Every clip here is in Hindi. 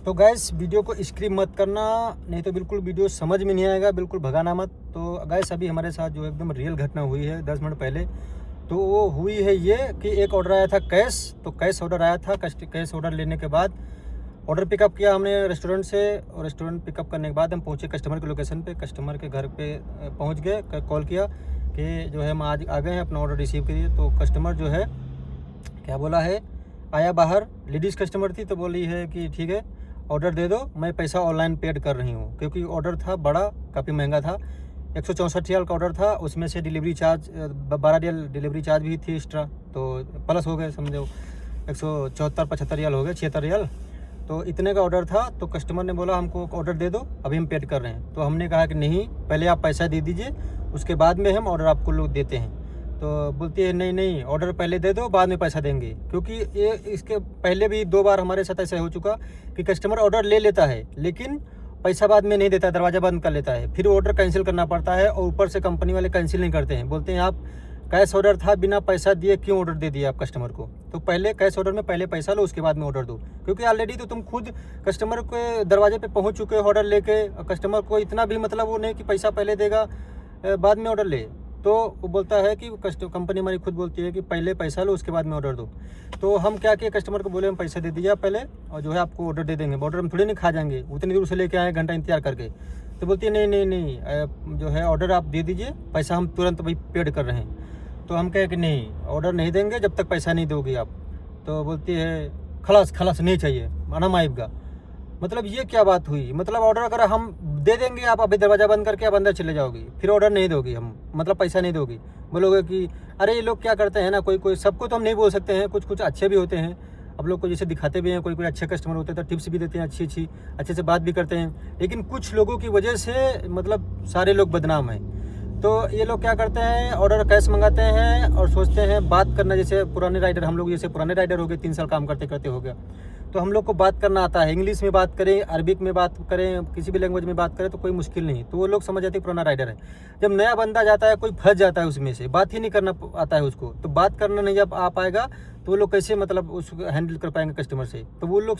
तो गैस वीडियो को स्क्रिप मत करना, नहीं तो बिल्कुल वीडियो समझ में नहीं आएगा, बिल्कुल भगाना मत। तो गैस अभी हमारे साथ जो एकदम रियल घटना हुई है 10 मिनट पहले। तो वो हुई है ये कि एक ऑर्डर आया था कैश, तो कैश ऑर्डर आया था। कैश ऑर्डर लेने के बाद ऑर्डर पिकअप किया हमने रेस्टोरेंट से, और रेस्टोरेंट पिकअप करने के बाद हम पहुँचे कस्टमर के लोकेशन पे। कस्टमर के घर पे पहुँच गए, कॉल किया कि जो है हम आज आ गए हैं, अपना ऑर्डर रिसीव करिए। तो कस्टमर जो है क्या बोला है, आया बाहर, लेडीज़ कस्टमर थी, तो बोली है कि ठीक है ऑर्डर दे दो, मैं पैसा ऑनलाइन पेड कर रही हूँ। क्योंकि ऑर्डर था बड़ा, काफ़ी महंगा था, 164 रियाल का ऑर्डर था। उसमें से delivery charge 12 riyal delivery charge भी थी एक्स्ट्रा, तो प्लस हो गए समझो 174-75 रियाल हो गए, 76 रियाल। तो इतने का ऑर्डर था। तो कस्टमर ने बोला हमको ऑर्डर दे दो, अभी हम पेड कर रहे हैं। तो हमने कहा कि नहीं, पहले आप पैसा दे दीजिए, उसके बाद में हम ऑर्डर आपको लोग देते हैं। तो बोलती है नहीं नहीं, ऑर्डर पहले दे दो, बाद में पैसा देंगे। क्योंकि ये इसके पहले भी 2 बार हमारे साथ ऐसा हो चुका कि कस्टमर ऑर्डर ले लेता है लेकिन पैसा बाद में नहीं देता, दरवाज़ा बंद कर लेता है, फिर ऑर्डर कैंसिल करना पड़ता है। और ऊपर से कंपनी वाले कैंसिल नहीं करते हैं, बोलते हैं आप कैश ऑर्डर था, बिना पैसा दिए क्यों ऑर्डर दे दिया आप कस्टमर को। तो पहले कैश ऑर्डर में पहले पैसा लो, उसके बाद में ऑर्डर दो। क्योंकि ऑलरेडी तो तुम खुद कस्टमर के दरवाजे पे पहुंच चुके हो ऑर्डर लेके। कस्टमर को इतना भी मतलब वो नहीं कि पैसा पहले देगा बाद में ऑर्डर ले। तो वो बोलता है कि कंपनी हमारी खुद बोलती है कि पहले पैसा लो, उसके बाद में ऑर्डर दो। तो हम क्या किए, कस्टमर को बोले हम पैसा दे दीजिए पहले, और जो है आपको ऑर्डर दे देंगे। ऑर्डर हम थोड़ी नहीं खा जाएंगे, उतनी दूर से लेके आए, घंटा इंतजार करके। तो बोलती है नहीं नहीं नहीं, जो है ऑर्डर आप दे दीजिए, पैसा हम तुरंत भाई पेड कर रहे हैं। तो हम कहे कि नहीं, ऑर्डर नहीं देंगे जब तक पैसा नहीं दोगी आप। तो बोलती है खलास खलास नहीं चाहिए, माना माइबगा। मतलब ये क्या बात हुई, मतलब ऑर्डर अगर हम दे देंगे, आप अभी दरवाज़ा बंद करके आप अंदर चले जाओगी, फिर ऑर्डर नहीं दोगी, हम मतलब पैसा नहीं दोगी। बोलोगे कि अरे ये लोग क्या करते हैं ना, कोई कोई सबको तो हम नहीं बोल सकते हैं, कुछ कुछ अच्छे भी होते हैं, अब लोग को जैसे दिखाते भी हैं, कोई कोई अच्छे कस्टमर होते हैं तो टिप्स भी देते हैं, अच्छे से बात भी करते हैं। लेकिन कुछ लोगों की वजह से मतलब सारे लोग बदनाम हैं। तो ये लोग क्या करते हैं, ऑर्डर कैश मंगाते हैं और सोचते हैं बात करना, जैसे पुराने राइडर, हम लोग जैसे पुराने राइडर हो गए, 3 साल काम करते करते हो गया, तो हम लोग को बात करना आता है। इंग्लिश में बात करें, अरबिक में बात करें, किसी भी लैंग्वेज में बात करें तो कोई मुश्किल नहीं। तो वो लोग समझ जाते हैं पुराना राइडर है। जब नया बंदा जाता है, कोई फंस जाता है उसमें से, बात ही नहीं करना आता है उसको, तो बात करना नहीं जब आ पाएगा तो वो लोग कैसे मतलब उसको हैंडल कर पाएंगे कस्टमर से। तो वो लोग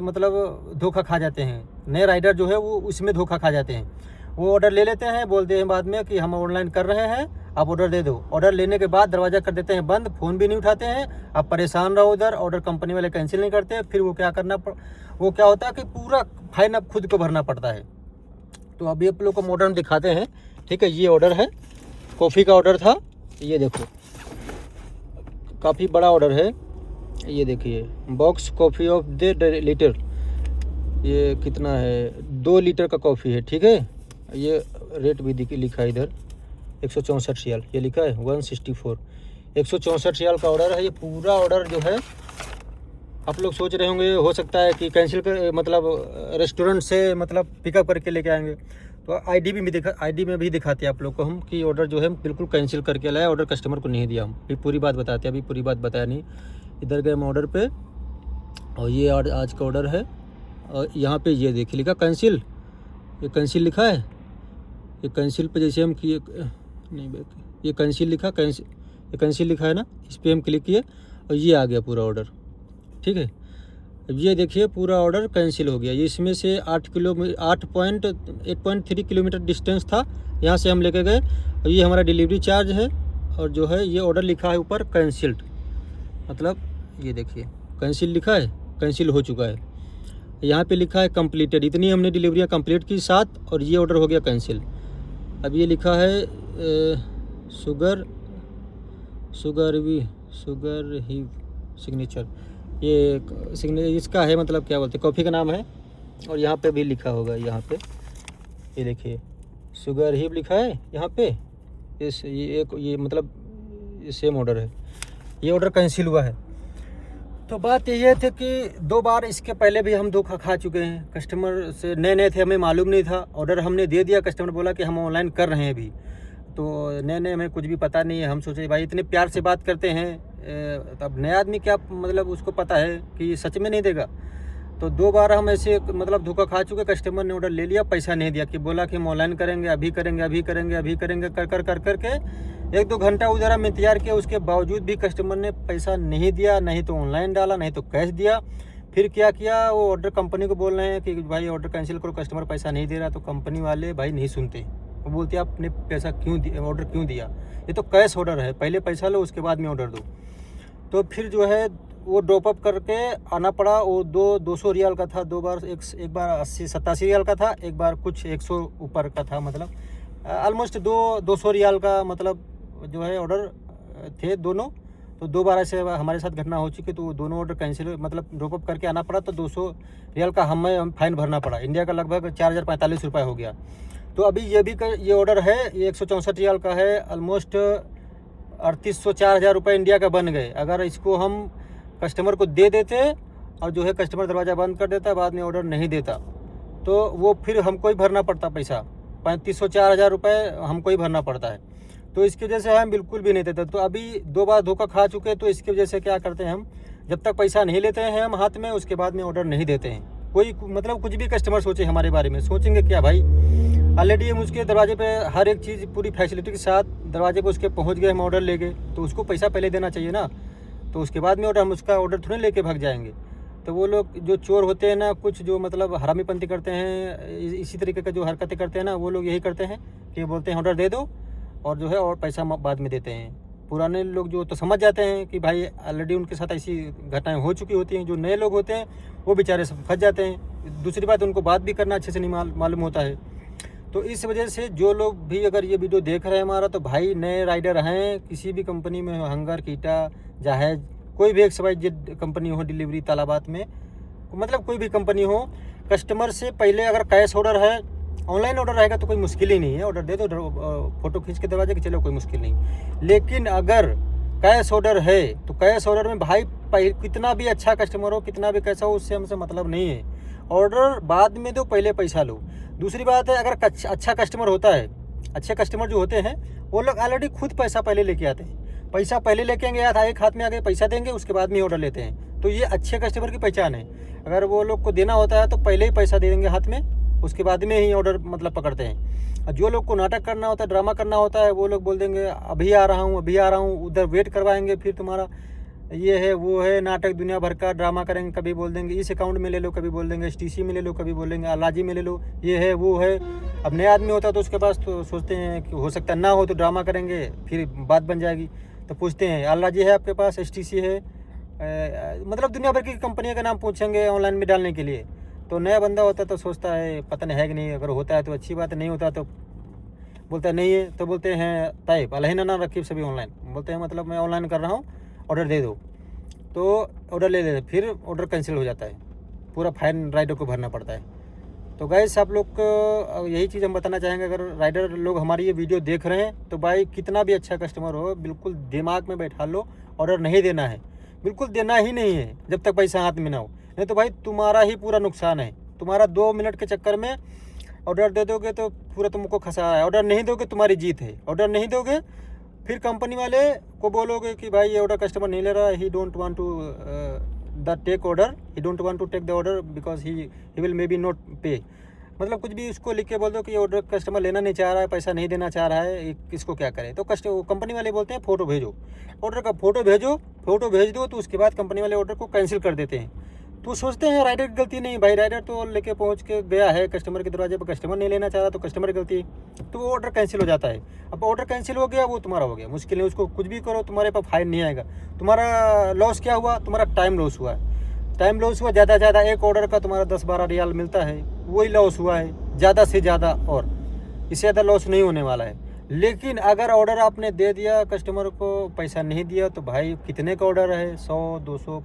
मतलब धोखा खा जाते हैं। नए राइडर जो है वो उसमें धोखा खा जाते हैं। वो ऑर्डर ले लेते हैं, बोलते हैं बाद में कि हम ऑनलाइन कर रहे हैं, आप ऑर्डर दे दो। ऑर्डर लेने के बाद दरवाज़ा कर देते हैं बंद, फ़ोन भी नहीं उठाते हैं, आप परेशान रहो उधर। ऑर्डर कंपनी वाले कैंसिल नहीं करते, फिर वो क्या होता है कि पूरा फाइन अब खुद को भरना पड़ता है। तो अभी आप लोग को मॉडर्न दिखाते हैं, ठीक है। ये ऑर्डर है, कॉफ़ी का ऑर्डर था, ये देखो काफ़ी बड़ा ऑर्डर है। ये देखिए, box coffee of the litre, ये कितना है, 2 लीटर का कॉफ़ी है, ठीक है। ये रेट भी लिखा है इधर, 164 रियाल ये लिखा है, 164, 164 रियाल का ऑर्डर है। ये पूरा ऑर्डर जो है, आप लोग सोच रहे होंगे हो सकता है कि कैंसिल कर, मतलब रेस्टोरेंट से मतलब पिकअप करके लेके आएंगे। तो आईडी में भी दिखाते हैं आप लोग को हम कि ऑर्डर जो है बिल्कुल कैंसिल करके लाए, ऑर्डर कस्टमर को नहीं दिया हम। फिर पूरी बात बताते हैं, अभी पूरी बात बताया नहीं। इधर गए हम ऑर्डर पे, और ये आज का ऑर्डर है, और यहाँ पे ये देखिए लिखा कैंसिल, ये कैंसिल लिखा है। ये कैंसिल पे जैसे हम किए, नहीं ये कैंसिल लिखा है ना, इस पर हम क्लिक किए और ये आ गया पूरा ऑर्डर, ठीक है। अब ये देखिए पूरा ऑर्डर कैंसिल हो गया। ये इसमें से 8.3 किलोमीटर डिस्टेंस था, यहाँ से हम लेके गए, और ये हमारा डिलीवरी चार्ज है। और जो है ये ऑर्डर लिखा है ऊपर कैंसिल्ड, मतलब ये देखिए कैंसिल लिखा है, कैंसिल हो चुका है। यहाँ पे लिखा है कंप्लीटेड, इतनी हमने डिलीवरियाँ कंप्लीट की 7, और ये ऑर्डर हो गया कैंसिल। अब ये लिखा है शुगर ही सिग्नेचर, ये इसका है, मतलब क्या बोलते हैं, कॉफ़ी का नाम है। और यहाँ पे भी लिखा होगा, यहाँ पे ये देखिए शुगर ही लिखा है यहाँ पे। ये मतलब ये सेम ऑर्डर है, ये ऑर्डर कैंसिल हुआ है। तो बात ये थी कि 2 बार इसके पहले भी हम धोखा खा चुके हैं। कस्टमर से नए थे, हमें मालूम नहीं था, ऑर्डर हमने दे दिया, कस्टमर बोला कि हम ऑनलाइन कर रहे हैं अभी। तो नए हमें कुछ भी पता नहीं है, हम सोचे भाई इतने प्यार से बात करते हैं, अब नया आदमी क्या मतलब उसको पता है कि सच में नहीं देगा। तो 2 बार हम ऐसे मतलब धोखा खा चुके। कस्टमर ने ऑर्डर ले लिया, पैसा नहीं दिया, कि बोला कि हम ऑनलाइन करेंगे, अभी करेंगे करके 1-2 घंटा उधर हम इंतजार किया। उसके बावजूद भी कस्टमर ने पैसा नहीं दिया, नहीं तो ऑनलाइन डाला, नहीं तो कैश दिया। फिर क्या किया, वो ऑर्डर कंपनी को बोल रहे हैं कि भाई ऑर्डर कैंसिल करो, कस्टमर पैसा नहीं दे रहा। तो कंपनी वाले भाई नहीं सुनते, वो बोलते हैं आपने पैसा क्यों दिया, ऑर्डर क्यों दिया, ये तो कैश ऑर्डर है, पहले पैसा लो उसके बाद में ऑर्डर दो। तो फिर जो है वो ड्रॉप अप करके आना पड़ा। वो 200 रियाल का था, दो बार, एक बार 87 रियाल का था, एक बार कुछ 100 ऊपर का था, मतलब ऑलमोस्ट 200 रियाल का मतलब जो है ऑर्डर थे दोनों। तो 2 बार ऐसे हमारे साथ घटना हो चुकी, तो दोनों ऑर्डर कैंसिल मतलब ड्रॉप अप करके आना पड़ा। तो 200 रियाल का हमें फाइन भरना पड़ा, इंडिया का लगभग 4045 रुपये हो गया। तो अभी ये ऑर्डर है, ये 164 रियाल का है, ऑलमोस्ट 3800-4000 रुपये इंडिया का बन गए। अगर इसको हम कस्टमर को दे देते और जो है कस्टमर दरवाज़ा बंद कर देता, बाद में ऑर्डर नहीं देता, तो वो फिर हमको ही भरना पड़ता पैसा, 3500-4000 रुपये हमको ही भरना पड़ता है। तो इसकी वजह से हम बिल्कुल भी नहीं देते। तो अभी 2 बार धोखा खा चुके, तो इसकी वजह से क्या करते हैं हम, जब तक पैसा नहीं लेते हैं हम हाथ में, उसके बाद में ऑर्डर नहीं देते हैं। कोई मतलब कुछ भी कस्टमर सोचे हमारे बारे में, सोचेंगे क्या भाई, ऑलरेडी हम उसके दरवाजे पे हर एक चीज़ पूरी फैसिलिटी के साथ दरवाजे पे उसके पहुंच गए, हम ऑर्डर ले गए, तो उसको पैसा पहले देना चाहिए ना। तो उसके बाद में ऑर्डर, हम उसका ऑर्डर थोड़े लेके भाग जाएंगे। तो वो लोग जो चोर होते हैं ना, कुछ जो मतलब हरामीपंती करते हैं, इसी तरीके का जो हरकतें करते हैं ना, वो लोग यही करते हैं कि बोलते हैं ऑर्डर दे दो और जो है और पैसा बाद में देते हैं। पुराने लोग जो तो समझ जाते हैं कि भाई ऑलरेडी उनके साथ ऐसी घटनाएं हो चुकी होती हैं। जो नए लोग होते हैं वो बेचारे सब फंस जाते हैं। दूसरी बात, उनको बात भी करना अच्छे से नहीं मालूम होता है। तो इस वजह से जो लोग भी अगर ये वीडियो देख रहे हैं हमारा, तो भाई नए राइडर हैं, किसी भी कंपनी में हो, हंगर, कीटा, जहाज, कोई भी XYZ कंपनी हो, डिलीवरी, तालाबात में, मतलब कोई भी कंपनी हो, कस्टमर से पहले अगर कैश ऑर्डर है, ऑनलाइन ऑर्डर रहेगा तो कोई मुश्किल ही नहीं है, ऑर्डर दे दो, फोटो खींच के दरवाजे के चलो, कोई मुश्किल नहीं। लेकिन अगर कैश ऑर्डर है तो कैश ऑर्डर में भाई कितना भी अच्छा कस्टमर हो, कितना भी कैसा हो, उससे हमसे मतलब नहीं है। ऑर्डर बाद में दो, पहले पैसा लो। दूसरी बात है, अगर अच्छा कस्टमर होता है, अच्छे कस्टमर जो होते हैं वो लोग ऑलरेडी खुद पैसा पहले लेके आते हैं, पैसा पहले लेके आएंगे, या एक हाथ में आगे पैसा देंगे, उसके बाद में ऑर्डर लेते हैं। तो ये अच्छे कस्टमर की पहचान है। अगर वो लोग को देना होता है तो पहले ही पैसा दे देंगे हाथ में, उसके बाद में ही ऑर्डर मतलब पकड़ते हैं। और जो लोग को नाटक करना होता है, ड्रामा करना होता है, वो लोग बोल देंगे अभी आ रहा हूँ, अभी आ रहा हूँ, उधर वेट करवाएंगे, फिर तुम्हारा ये है वो है, नाटक दुनिया भर का ड्रामा करेंगे। कभी बोल देंगे इस अकाउंट में ले लो, कभी बोल देंगे STC में ले लो, कभी बोल देंगे अलाजी में ले लो, ये है वो है। अब नया आदमी होता है तो उसके पास तो सोचते हैं कि हो सकता है ना हो, तो ड्रामा करेंगे, फिर बात बन जाएगी। तो पूछते हैं अलाजी है आपके पास, STC है, मतलब दुनिया भर की कंपनियों का नाम पूछेंगे ऑनलाइन में डालने के लिए। तो नया बंदा होता है तो सोचता है पता नहीं है कि नहीं, अगर होता है तो अच्छी बात है, नहीं होता तो बोलता है नहीं है, तो बोलते हैं ताइब अलहिना ना रखी सभी ऑनलाइन, बोलते हैं मतलब मैं ऑनलाइन कर रहा हूँ, ऑर्डर दे दो, तो ऑर्डर ले लेते, फिर ऑर्डर कैंसिल हो जाता है, पूरा फाइन राइडर को भरना पड़ता है। तो गाइस आप लोग को यही चीज़ हम बताना चाहेंगे, अगर राइडर लोग हमारी ये वीडियो देख रहे हैं तो भाई कितना भी अच्छा कस्टमर हो, बिल्कुल दिमाग में बैठा लो, ऑर्डर नहीं देना है, बिल्कुल देना ही नहीं है जब तक पैसा हाथ में ना हो, नहीं तो भाई तुम्हारा ही पूरा नुकसान है। तुम्हारा 2 मिनट के चक्कर में ऑर्डर दे दोगे तो पूरा तुमको खसारा है, ऑर्डर नहीं दोगे तुम्हारी जीत है। ऑर्डर नहीं दोगे फिर कंपनी वाले को बोलोगे कि भाई ये ऑर्डर कस्टमर नहीं ले रहा, he don't want to take order, he don't want to take the order because he will maybe not pay, मतलब कुछ भी उसको लिख के बोल दो कि ये ऑर्डर कस्टमर लेना नहीं चाह रहा है, पैसा नहीं देना चाह रहा है, इसको क्या करें। तो कंपनी वाले बोलते हैं फ़ोटो भेजो, ऑर्डर का फ़ोटो भेजो, फ़ोटो भेज दो, तो उसके बाद कंपनी वाले ऑर्डर को कैंसिल कर देते हैं। तो सोचते हैं राइडर की गलती नहीं, भाई राइडर तो लेके पहुंच के गया है कस्टमर के दरवाजे पर, कस्टमर नहीं लेना चाह रहा तो कस्टमर की गलती है, तो वो ऑर्डर कैंसिल हो जाता है। अब ऑर्डर कैंसिल हो गया, वो तुम्हारा हो गया, मुश्किल है, उसको कुछ भी करो तुम्हारे पास फाइन नहीं आएगा। तुम्हारा लॉस क्या हुआ, तुम्हारा टाइम लॉस हुआ है, टाइम लॉस हुआ, ज़्यादा से ज़्यादा एक ऑर्डर का तुम्हारा 10-12 रियाल मिलता है, वही लॉस हुआ है ज़्यादा से ज़्यादा, और इससे ज़्यादा लॉस नहीं होने वाला है। लेकिन अगर ऑर्डर आपने दे दिया, कस्टमर को पैसा नहीं दिया, तो भाई कितने का ऑर्डर है, 100, 200,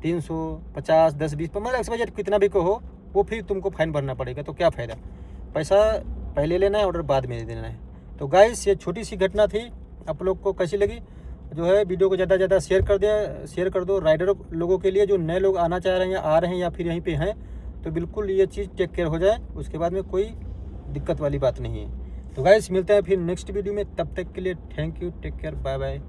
300, 50, 10, 20, मतलब XYZ कितना भी को हो, वो फिर तुमको फाइन भरना पड़ेगा। तो क्या फ़ायदा, पैसा पहले लेना है, ऑर्डर बाद में दे देना है। तो गाइस ये छोटी सी घटना थी, आप लोग को कैसी लगी जो है, वीडियो को ज़्यादा से ज़्यादा शेयर कर दो राइडर लोगों के लिए, जो नए लोग आना चाह रहे हैं, आ रहे हैं या फिर यहीं पे हैं, तो बिल्कुल ये चीज़ टेक केयर हो जाए, उसके बाद में कोई दिक्कत वाली बात नहीं है। तो गाइस मिलते हैं फिर नेक्स्ट वीडियो में, तब तक के लिए thank you, take care, bye bye.